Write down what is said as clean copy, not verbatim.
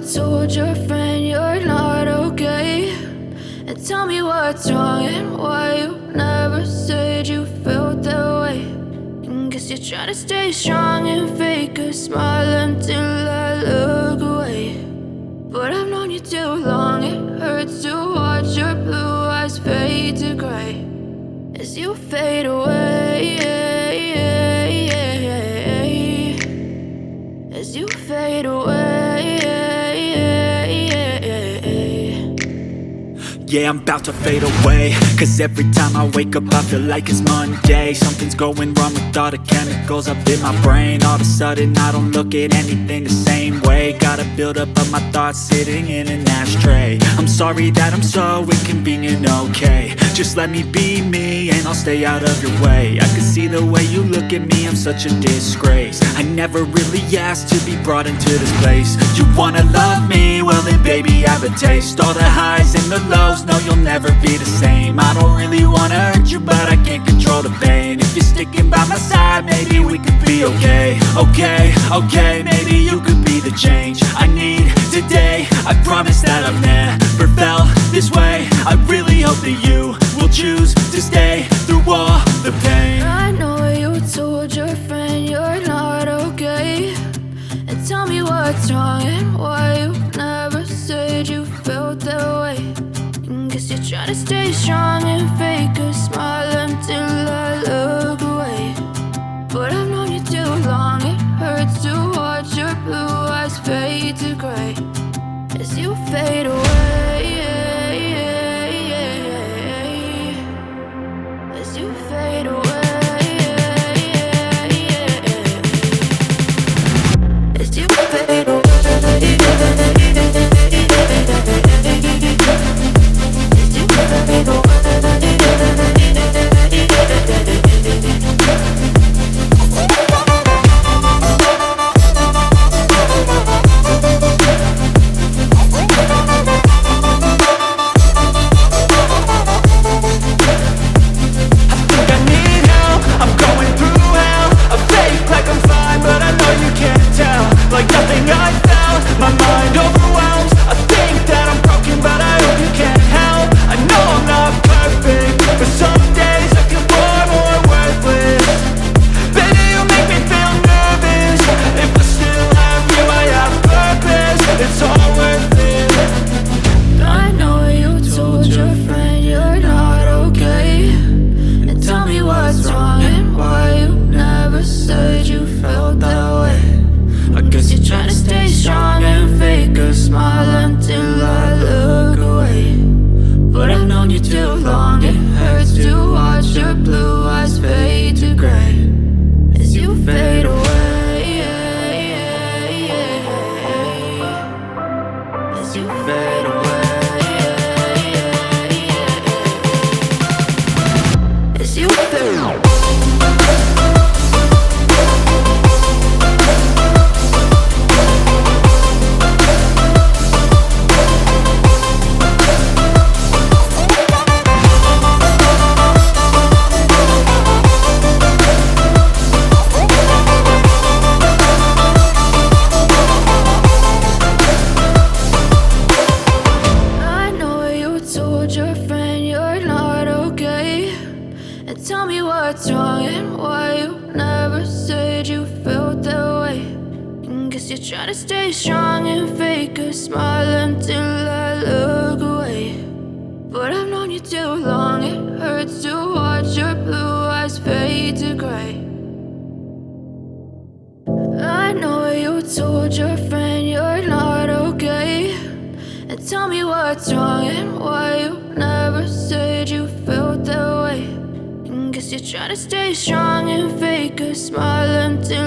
told your friend you're not okay, and tell me what's wrong and why you never said you felt that way. And guess you're trying to stay strong and fake a smile until I look away. But I've known you too long, it hurts to watch your blue eyes fade to gray as you fade away, as you fade away. Yeah, I'm about to fade away, cause every time I wake up I feel like it's Monday. Something's going wrong with all the chemicals up in my brain. All of a sudden I don't look at anything the same way. Got a build up of my thoughts sitting in an ashtray. I'm sorry that I'm so inconvenient, okay. Just let me be me and I'll stay out of your way. I can see the way you look at me, I'm such a disgrace. I never really asked to be brought into this place. You wanna love me? Well then baby have a taste. All the highs and the lows, no you'll never be the same. I don't really wanna hurt you but I can't control the pain. If you're sticking by my side, maybe we could be okay. Okay, maybe you could be the change I need today. I promise that I've never felt this way. I really hope that you will choose to stay through all the pain. I know you told your friend you're not okay, and tell me what's wrong and why you never said you felt that way. And guess you're trying to stay strong and fake a smile until I look away. But I've known you too long, it hurts to watch your blue eyes fade to gray as you fade away, as you fade away. As you fade away, as you fade away. Like nothing I found, my mind overwhelms. I think that I'm broken, but I hope you can't help. I know I'm not perfect, but some days I feel far more worthless. Baby, you make me feel nervous. If I still have you, I have purpose. It's all worth it. I know you told your friend you're not okay, and tell me what's wrong and why you never said you felt that way. I guess you're trying to stay strong and fake a smile until I look away. But I've known you too long, it hurts to watch your blue eyes fade to gray as you fade away, as you fade away, as you fade away. Your friend you're not okay, and tell me what's wrong and why you never said you felt that way. And guess you're trying to stay strong and fake a smile until I look away. But I've known you too long, it hurts to watch your blue eyes fade to gray. I know you told your friend you're not okay, and tell me what's wrong and why you never said you felt that way. And guess you're trying to stay strong and fake a smile until